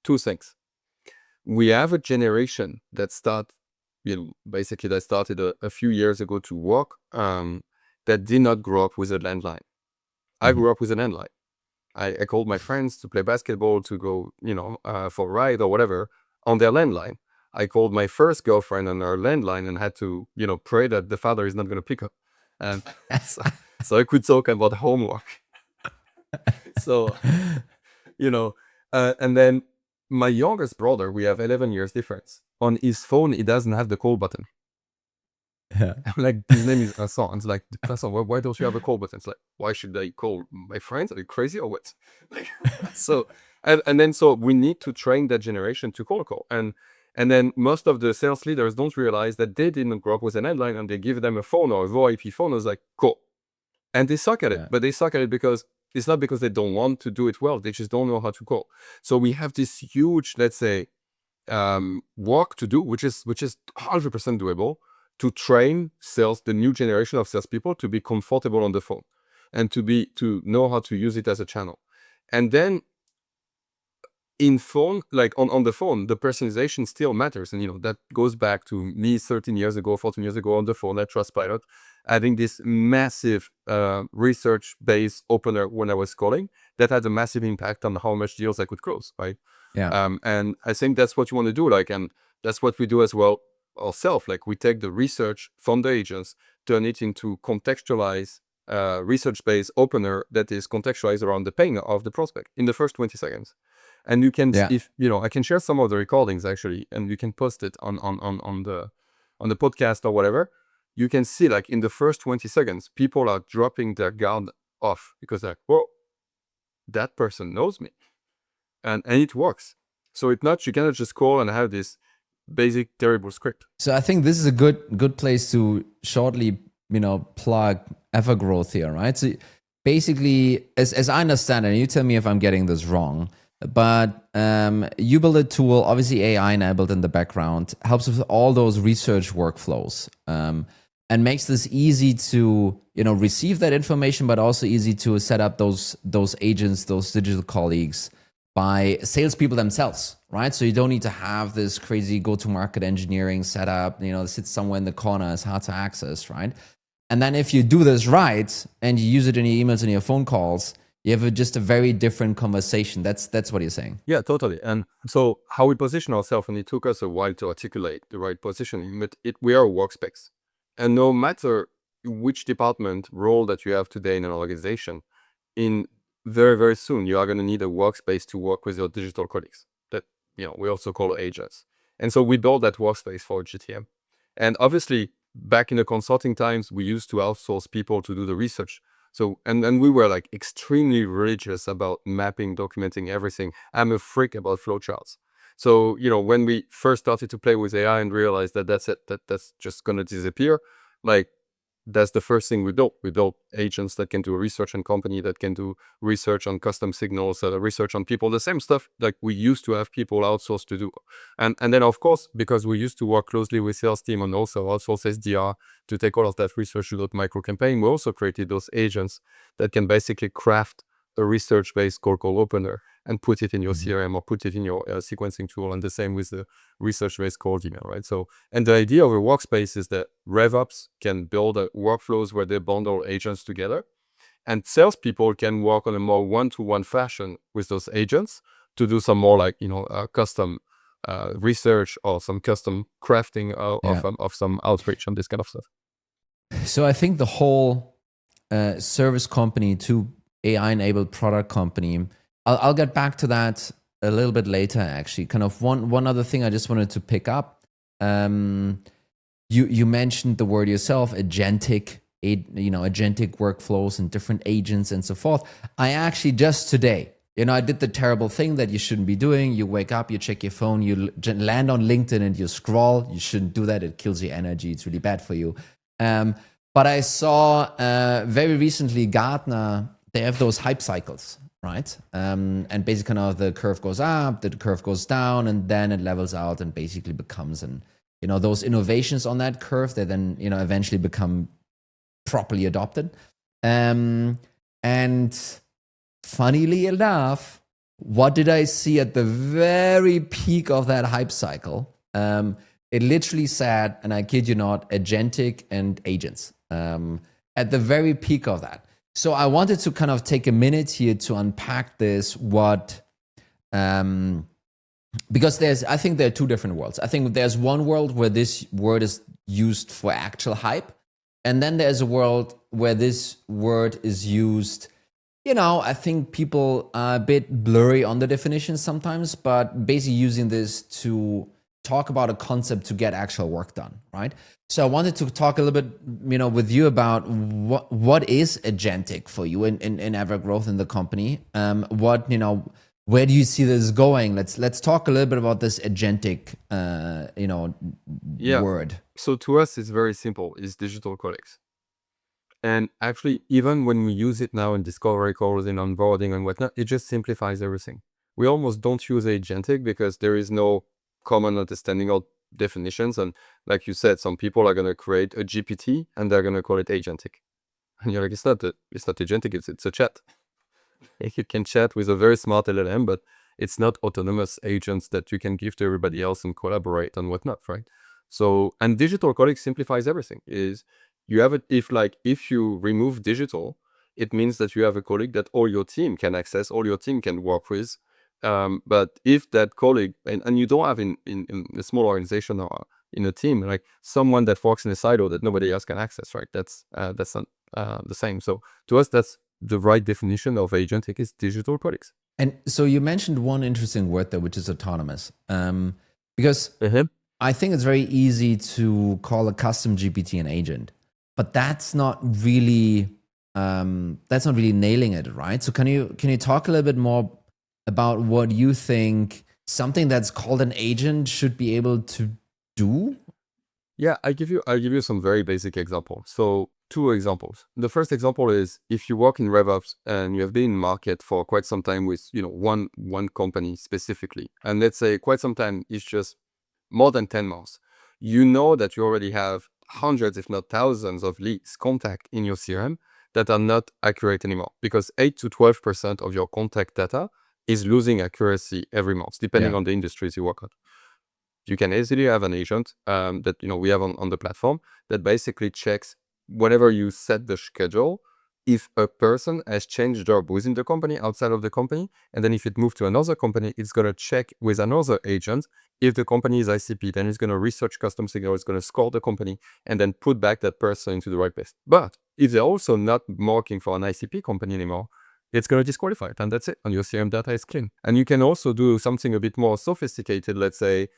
[SPEAKER 2] 2 things. We have a generation that started a few years ago to work, that did not grow up with a landline. I grew up with a landline. I called my friends to play basketball, to go, for a ride or whatever on their landline. I called my first girlfriend on her landline and had to, pray that the father is not going to pick up. And so I could talk about homework. So, and then my youngest brother, we have 11 years difference. On his phone, he doesn't have the call button.
[SPEAKER 1] Yeah.
[SPEAKER 2] I'm like, his name is Vincent. It's like, Vincent, why don't you have a call button? It's like, why should I call my friends? Are you crazy or what? So we need to train that generation to call a call. And then most of the sales leaders don't realize that they didn't grow up with an landline, and they give them a phone or a VoIP phone. It's like, cool. And they suck at it, but they suck at it because It's not because they don't want to do it well. They just don't know how to call. So we have this huge, let's say, work to do, which is 100% doable, to train the new generation of salespeople to be comfortable on the phone and to know how to use it as a channel. And then in phone, like on the phone, the personalization still matters. And that goes back to me 13 years ago, 14 years ago on the phone at Trustpilot, having this massive research-based opener when I was calling that had a massive impact on how much deals I could close, right?
[SPEAKER 1] Yeah.
[SPEAKER 2] And I think that's what you want to do, and that's what we do as well ourselves. Like, we take the research from the agents, turn it into contextualized research-based opener that is contextualized around the pain of the prospect in the first 20 seconds. And you can,
[SPEAKER 1] Yeah.
[SPEAKER 2] I can share some of the recordings actually, and you can post it on the podcast or whatever. You can see, like, in the first 20 seconds, people are dropping their guard off because they're like, whoa, that person knows me. And it works. So you cannot just call and have this basic terrible script.
[SPEAKER 1] So I think this is a good place to shortly, plug Evergrowth here, right? So basically, as I understand it, and you tell me if I'm getting this wrong, but you build a tool, obviously AI enabled in the background, helps with all those research workflows, and makes this easy to receive that information, but also easy to set up those agents, those digital colleagues by salespeople themselves, right? So you don't need to have this crazy go-to-market engineering setup, that sits somewhere in the corner, is hard to access, right? And then if you do this right and you use it in your emails and your phone calls, you have just a very different conversation. That's what you're saying.
[SPEAKER 2] Yeah, totally. And so how we position ourselves, and it took us a while to articulate the right positioning, but we are a workspace. And no matter which department role that you have today in an organization, in very, very soon, you are going to need a workspace to work with your digital colleagues that, we also call agents. And so we built that workspace for GTM. And obviously, back in the consulting times, we used to outsource people to do the research. So, and we were like extremely religious about mapping, documenting everything. I'm a freak about flowcharts. So, when we first started to play with AI and realized that that's just going to disappear, like, that's the first thing we built. We built agents that can do research on company, that can do research on custom signals, research on people, the same stuff like we used to have people outsourced to do. And then, of course, because we used to work closely with sales team and also outsource SDR to take all of that research to that micro campaign, we also created those agents that can basically craft a research-based cold call opener and put it in your CRM or put it in your sequencing tool, and the same with the research-based cold email, right? So, and the idea of a workspace is that RevOps can build workflows where they bundle agents together, and salespeople can work on a more one-to-one fashion with those agents to do some more like, custom research or some custom crafting of some outreach and this kind of stuff.
[SPEAKER 1] So I think the whole service company to AI-enabled product company, I'll get back to that a little bit later, actually. Kind of one other thing I just wanted to pick up. You mentioned the word yourself, agentic, agentic workflows and different agents and so forth. I actually just today, I did the terrible thing that you shouldn't be doing. You wake up, you check your phone, you land on LinkedIn and you scroll. You shouldn't do that. It kills your energy. It's really bad for you. But I saw very recently Gartner, they have those hype cycles, right? And basically kind of the curve goes up, the curve goes down, and then it levels out and basically becomes those innovations on that curve that then, eventually become properly adopted. And funnily enough, what did I see at the very peak of that hype cycle? It literally said, and I kid you not, agentic and agents at the very peak of that. So I wanted to kind of take a minute here to unpack this, because I think there are two different worlds. I think there's one world where this word is used for actual hype, and then there's a world where this word is used, I think people are a bit blurry on the definition sometimes, but basically using this to talk about a concept to get actual work done, right? So I wanted to talk a little bit, with you about what is agentic for you in Evergrowth in the company. Where do you see this going? Let's talk a little bit about this agentic, word.
[SPEAKER 2] So to us, it's very simple. It's digital colleagues. And actually, even when we use it now in discovery calls, in onboarding and whatnot, it just simplifies everything. We almost don't use agentic because there is no common understanding or definitions. And like you said, some people are going to create a GPT and they're going to call it agentic. And you're like, it's not agentic, it's a chat. You can chat with a very smart LLM, but it's not autonomous agents that you can give to everybody else and collaborate and whatnot, right? So, and digital colleagues simplifies everything. Is you have it if you remove digital, it means that you have a colleague that all your team can access, all your team can work with. But if that colleague, and you don't have in a small organization or in a team, like someone that works in a silo that nobody else can access, right? That's not the same. So to us, that's the right definition of agentic is digital colleagues.
[SPEAKER 1] And so you mentioned one interesting word there, which is autonomous. Because I think it's very easy to call a custom GPT an agent, but that's not really nailing it, right? So can you talk a little bit more about what you think something that's called an agent should be able to do?
[SPEAKER 2] Yeah, I'll give you some very basic examples. So 2 examples. The first example is if you work in RevOps and you have been in market for quite some time with, one company specifically, and let's say quite some time is just more than 10 months, you know that you already have hundreds, if not thousands of leads, contact in your CRM that are not accurate anymore because 8 to 12% of your contact data is losing accuracy every month, depending on the industries you work on. You can easily have an agent that we have on the platform that basically checks whenever you set the schedule, if a person has changed job within the company, outside of the company, and then if it moved to another company, it's going to check with another agent if the company is ICP, then it's going to research custom signal, it's going to score the company, and then put back that person into the right place. But if they're also not working for an ICP company anymore, it's going to disqualify it, and that's it, and your CRM data is clean. And you can also do something a bit more sophisticated. Let's say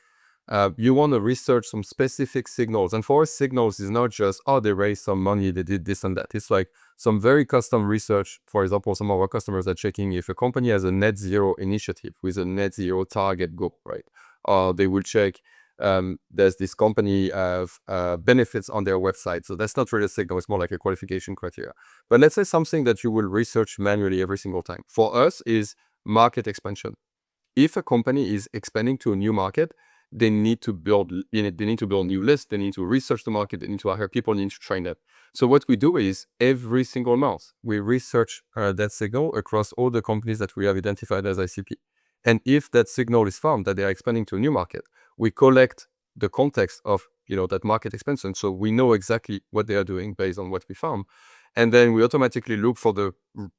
[SPEAKER 2] you want to research some specific signals. And for us, signals is not just, they raised some money, they did this and that. It's like some very custom research. For example, some of our customers are checking if a company has a net zero initiative with a net zero target goal, right? Or they will check, does this company have benefits on their website? So that's not really a signal, it's more like a qualification criteria. But let's say something that you will research manually every single time. For us is market expansion. If a company is expanding to a new market, they need to build new lists, they need to research the market, they need to hire people, they need to train them. So what we do is every single month, we research that signal across all the companies that we have identified as ICP. And if that signal is found that they are expanding to a new market, we collect the context of that market expansion. So we know exactly what they are doing based on what we found. And then we automatically look for the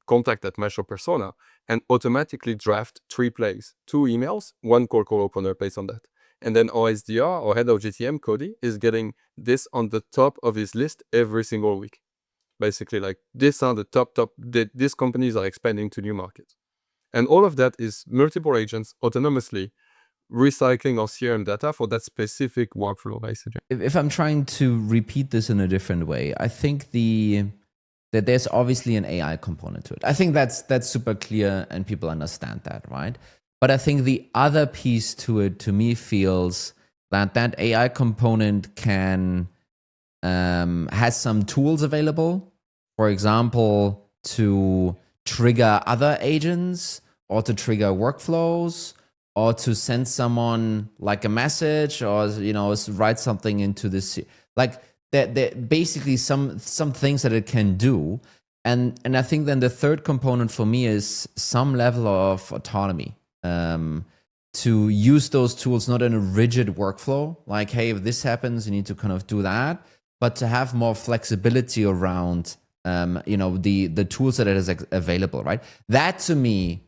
[SPEAKER 2] contact that match your persona and automatically draft 3 plays, 2 emails, 1 call opener based on that. And then our SDR, or head of GTM, Cody, is getting this on the top of his list every single week. Basically, like, these are the top, these companies are expanding to new markets. And all of that is multiple agents autonomously recycling our CRM data for that specific workflow, basically.
[SPEAKER 1] If I'm trying to repeat this in a different way, I think that there's obviously an AI component to it. I think that's super clear and people understand that, right? But I think the other piece to it, to me, feels that AI component has some tools available, for example, to trigger other agents or to trigger workflows or to send someone like a message or write something into this. Like there basically some things that it can do. And I think then the third component for me is some level of autonomy. To use those tools not in a rigid workflow, like, hey, if this happens, you need to kind of do that, but to have more flexibility around, the tools that it is available, right? That to me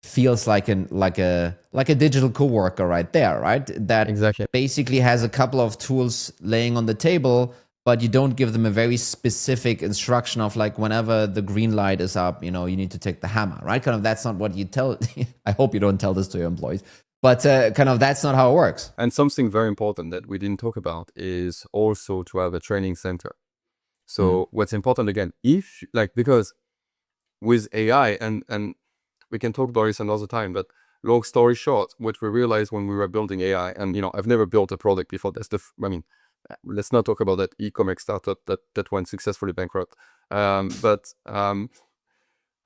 [SPEAKER 1] feels like a digital coworker right there, right? That
[SPEAKER 2] exactly
[SPEAKER 1] basically has a couple of tools laying on the table, but you don't give them a very specific instruction of like, whenever the green light is up, you need to take the hammer, right? Kind of, that's not what you tell. I hope you don't tell this to your employees, but kind of that's not how it works.
[SPEAKER 2] And something very important that we didn't talk about is also to have a training center. So what's important again, because with AI, and we can talk about this another time, but long story short, what we realized when we were building AI, and I've never built a product before. let's not talk about that e-commerce startup that went successfully bankrupt. But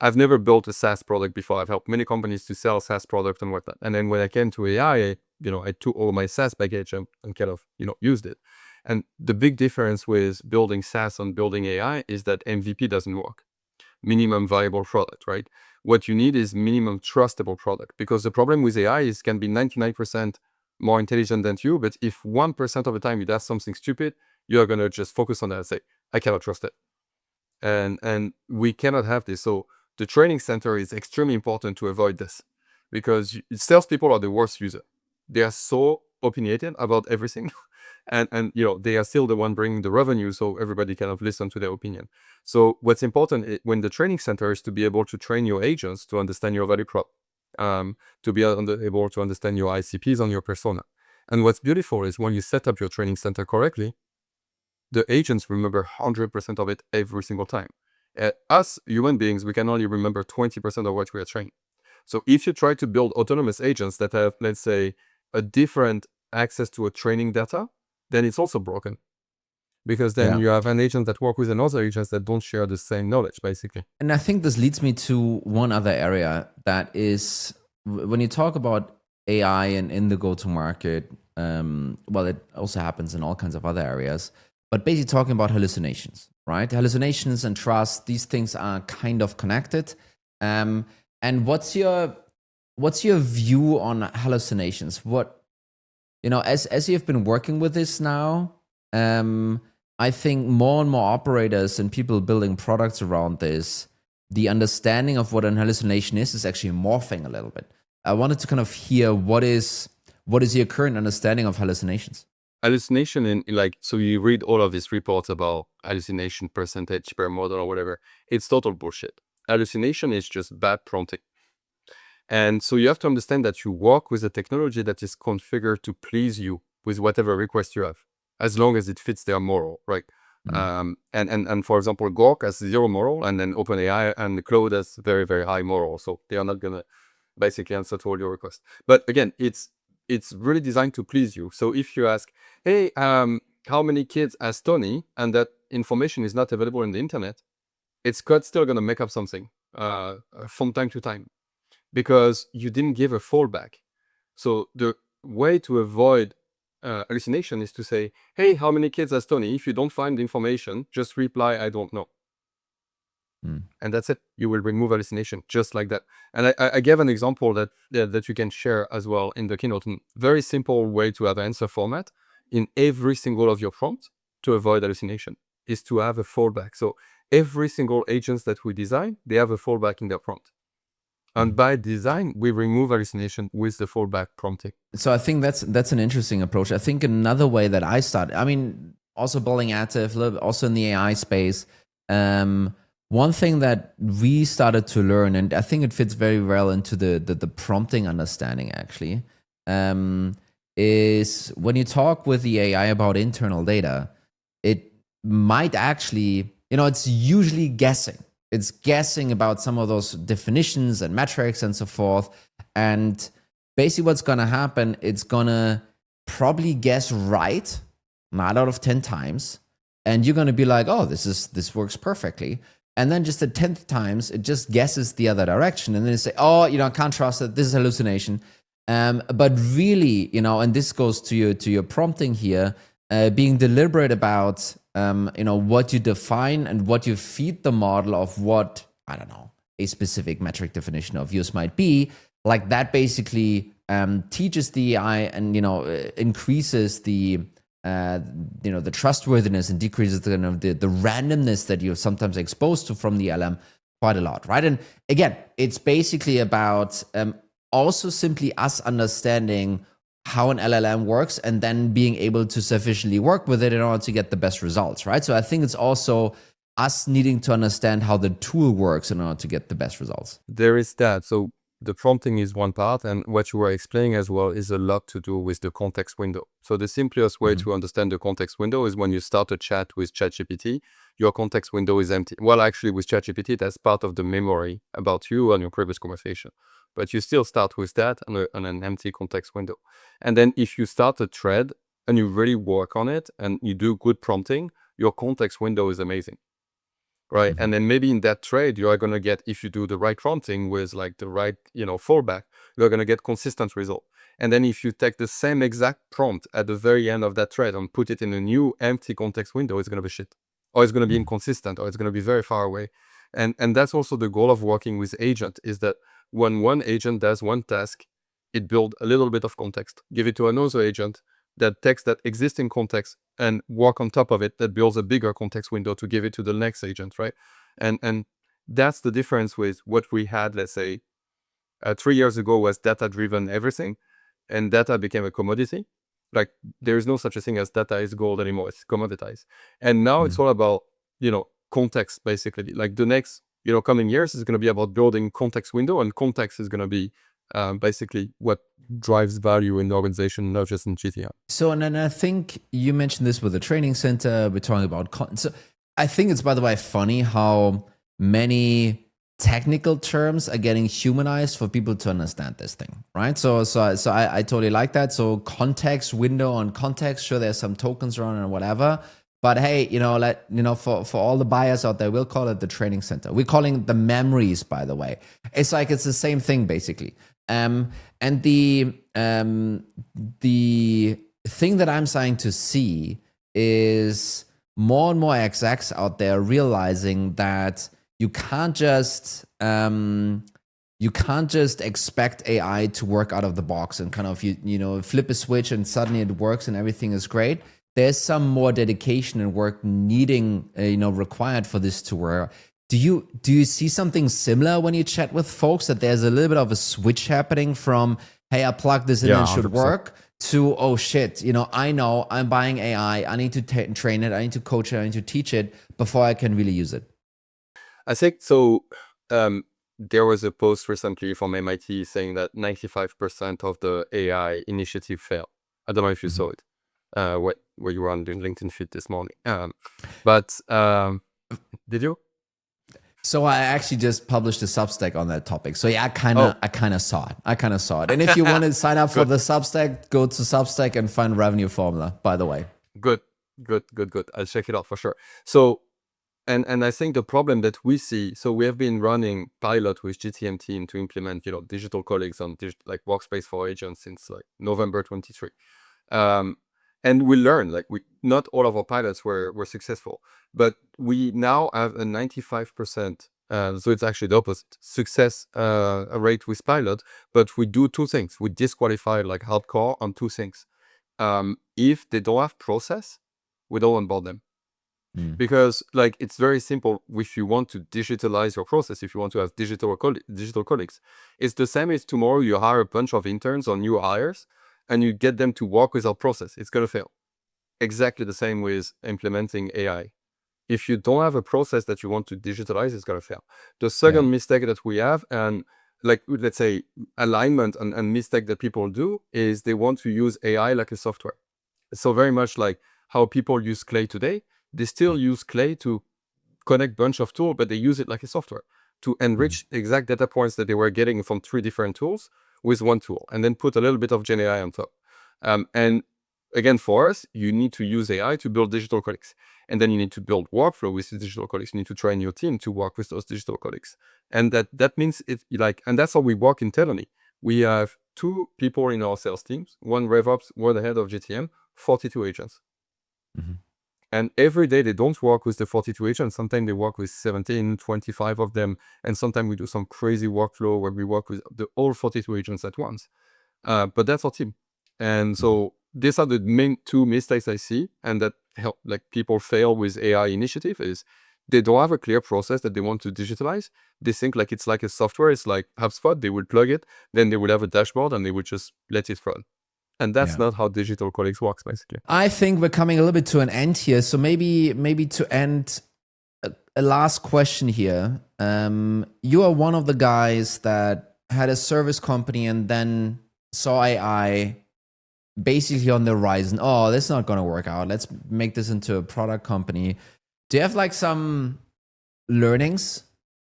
[SPEAKER 2] I've never built a SaaS product before. I've helped many companies to sell SaaS product and whatnot. And then when I came to AI, I took all my SaaS baggage and kind of, used it. And the big difference with building SaaS and building AI is that MVP doesn't work. Minimum viable product, right? What you need is minimum trustable product, because the problem with AI is it can be 99% more intelligent than you, but if 1% of the time it does something stupid, you're going to just focus on that and say, I cannot trust it. And we cannot have this. So the training center is extremely important to avoid this, because salespeople are the worst user. They are so opinionated about everything. And they are still the one bringing the revenue, so everybody kind of listen to their opinion. So what's important when the training center is to be able to train your agents to understand your value prop, to be able to understand your ICPs on your persona. And what's beautiful is when you set up your training center correctly, the agents remember 100% of it every single time. Us human beings, we can only remember 20% of what we are trained. So if you try to build autonomous agents that have, let's say, a different access to a training data, then it's also broken, because then you have an agent that work with another agents that don't share the same knowledge, basically.
[SPEAKER 1] And I think this leads me to one other area, that is when you talk about AI and in the go-to-market, well, it also happens in all kinds of other areas, but basically talking about hallucinations, right? Hallucinations and trust, these things are kind of connected. And what's your view on hallucinations? As you've been working with this now, I think more and more operators and people building products around this, the understanding of what an hallucination is actually morphing a little bit. I wanted to kind of hear what is your current understanding of hallucinations?
[SPEAKER 2] Hallucination so you read all of these reports about hallucination percentage per model or whatever. It's total bullshit. Hallucination is just bad prompting. And so you have to understand that you work with a technology that is configured to please you with whatever request you have, as long as it fits their moral, right? And for example, Gork has 0 moral, and then OpenAI and Claude has very, very high moral. So they are not gonna basically answer to all your requests. But again, it's really designed to please you. So if you ask, hey, how many kids has Tony, and that information is not available in the internet, it's still gonna make up something from time to time, because you didn't give a fallback. So the way to avoid hallucination is to say, hey, how many kids has Tony? If you don't find the information, just reply, I don't know. And that's it. You will remove hallucination just like that. And I gave an example that you can share as well in the keynote. Very simple way to have an answer format in every single of your prompts to avoid hallucination is to have a fallback. So every single agents that we design, they have a fallback in their prompt. And by design, we remove hallucination with the fallback prompting.
[SPEAKER 1] So I think that's an interesting approach. I think another way that I started, also building Active, also in the AI space, one thing that we started to learn, and I think it fits very well into the prompting understanding actually, is when you talk with the AI about internal data, it might actually, it's usually guessing. It's guessing about some of those definitions and metrics and so forth. And basically what's going to happen, it's going to probably guess right 9 out of 10 times. And you're going to be like, oh, this works perfectly. And then just the 10th times, it just guesses the other direction. And then you say, oh, I can't trust it. This is hallucination. But really, and this goes to your prompting here, being deliberate about what you define and what you feed the model of what, I don't know, a specific metric definition of yours might be, like that basically teaches the AI and, increases the trustworthiness and decreases the randomness that you're sometimes exposed to from the LM quite a lot, right? And again, it's basically about also simply us understanding how an LLM works and then being able to sufficiently work with it in order to get the best results, right? So I think it's also us needing to understand how the tool works in order to get the best results.
[SPEAKER 2] There is that. So the prompting is one part, and what you were explaining as well is a lot to do with the context window. So the simplest way to understand the context window is when you start a chat with ChatGPT, your context window is empty. Well, actually with ChatGPT, that's part of the memory about you and your previous conversation. But you still start with that on an empty context window. And then if you start a thread, and you really work on it and you do good prompting, your context window is amazing. Right. And then maybe in that trade, you are going to get, if you do the right prompting with like the right, fallback, you're going to get consistent result. And then if you take the same exact prompt at the very end of that trade and put it in a new empty context window, it's going to be shit, or it's going to be inconsistent, or it's going to be very far away. And that's also the goal of working with agent, is that when one agent does one task, it builds a little bit of context, give it to another agent that takes that existing context and work on top of it, that builds a bigger context window to give it to the next agent, right? And that's the difference with what we had, let's say, 3 years ago was data-driven everything, and data became a commodity. Like, there is no such a thing as data is gold anymore, it's commoditized. And now it's all about, context, basically. Like the next, coming years is going to be about building context window, and context is going to be basically what drives value in the organization, not just in GTM.
[SPEAKER 1] So, and then I think you mentioned this with the training center. We're talking about so I think it's, by the way, funny how many technical terms are getting humanized for people to understand this thing, right? So I totally like that. So context window on context, sure, there's some tokens around and whatever. But hey, for all the buyers out there, we'll call it the training center. We're calling it the memories, by the way. It's like it's the same thing basically. And the thing that I'm starting to see is more and more execs out there realizing that you can't just expect AI to work out of the box and kind of flip a switch and suddenly it works and everything is great. There's some more dedication and work needing required for this to work. Do you see something similar when you chat with folks, that there's a little bit of a switch happening from, hey, I plug this in and it should
[SPEAKER 2] 100%.
[SPEAKER 1] work, to, oh shit, I know I'm buying AI, I need to train it, I need to coach it, I need to teach it before I can really use it?
[SPEAKER 2] I think so. There was a post recently from MIT saying that 95% of the AI initiative fail. I don't know if you saw it. Where you were on the LinkedIn feed this morning. But did you?
[SPEAKER 1] So I actually just published a Substack on that topic. So yeah, I kind of saw it. And if you want to sign up for the Substack, go to Substack and find revenue formula, by the way.
[SPEAKER 2] Good. I'll check it out for sure. So, and I think the problem that we see, so we have been running pilot with GTM team to implement, digital colleagues on like workspace for agents since like November 23. And we learned, like, not all of our pilots were successful, but we now have a 95%, so it's actually the opposite, success rate with pilot, but we do two things. We disqualify like hardcore on two things. If they don't have process, we don't onboard them. Because like, it's very simple. If you want to digitalize your process, if you want to have digital colleagues, it's the same as tomorrow you hire a bunch of interns or new hires, and you get them to work with our process, it's going to fail. Exactly the same with implementing AI. If you don't have a process that you want to digitalize, it's going to fail. The second mistake that we have, and like, let's say, alignment and mistake that people do, is they want to use AI like a software. So very much like how people use Clay today, they still use Clay to connect bunch of tools, but they use it like a software to enrich exact data points that they were getting from 3 different tools with one tool, and then put a little bit of Gen AI on top. And again, for us, you need to use AI to build digital colleagues. And then you need to build workflow with the digital colleagues. You need to train your team to work with those digital colleagues. And that means and that's how we work internally. We have 2 people in our sales teams, 1 RevOps, 1 the head of GTM, 42 agents. And every day they don't work with the 42 agents. Sometimes they work with 17, 25 of them. And sometimes we do some crazy workflow where we work with all 42 agents at once. But that's our team. And so these are the main 2 mistakes I see, and that help, like, people fail with AI initiative, is they don't have a clear process that they want to digitalize. They think like it's like a software. It's like HubSpot. They would plug it, then they would have a dashboard, and they would just let it run. And that's not how digital colleagues works, basically.
[SPEAKER 1] I think we're coming a little bit to an end here. So maybe to end, a last question here. You are one of the guys that had a service company and then saw AI basically on the horizon. Oh, this is not going to work out. Let's make this into a product company. Do you have like some learnings?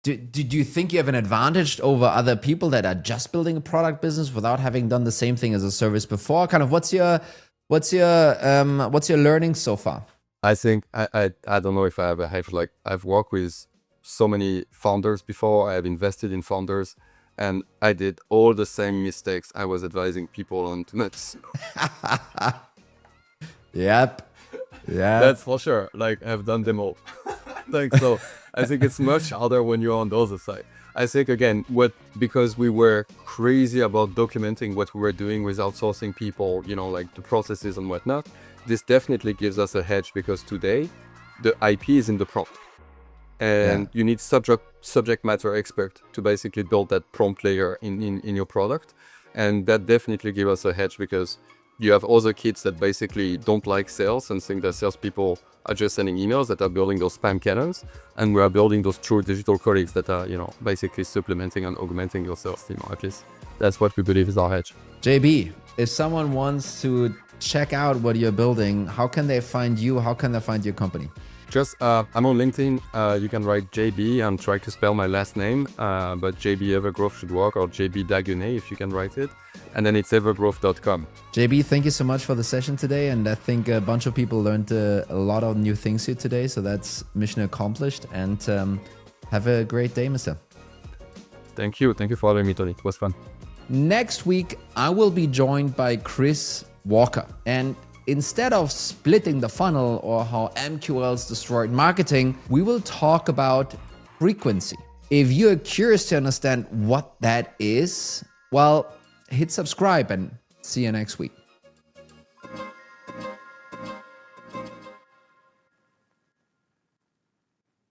[SPEAKER 1] Do you think you have an advantage over other people that are just building a product business without having done the same thing as a service before? Kind of, what's your What's your learning so far?
[SPEAKER 2] I think I don't know if I have a hedge. Like I've worked with so many founders before. I have invested in founders, and I did all the same mistakes I was advising people on to not.
[SPEAKER 1] Yep. Yeah.
[SPEAKER 2] That's for sure. Like I've done them all. Like so, I think it's much harder when you're on the other side. I think again, because we were crazy about documenting what we were doing with outsourcing people, like the processes and whatnot. This definitely gives us a hedge because today, the IP is in the prompt, and you need subject matter expert to basically build that prompt layer in your product, and that definitely gives us a hedge because you have other kids that basically don't like sales and think that salespeople are just sending emails, that are building those spam cannons, and we are building those true digital colleagues that are, basically supplementing and augmenting your sales team. At least that's what we believe is our hedge.
[SPEAKER 1] JB, if someone wants to check out what you're building, how can they find you? How can they find your company?
[SPEAKER 2] Just, I'm on LinkedIn. You can write JB and try to spell my last name, but JB Evergrowth should work, or JB Daguené if you can write it. And then it's evergrowth.com.
[SPEAKER 1] JB, thank you so much for the session today. And I think a bunch of people learned a lot of new things here today. So that's mission accomplished. And have a great day, mister.
[SPEAKER 2] Thank you. Thank you for having me, Tony. It was fun.
[SPEAKER 1] Next week, I will be joined by Chris Walker. And instead of splitting the funnel or how MQLs destroyed marketing, we will talk about frequency. If you're curious to understand what that is, well, hit subscribe and see you next week.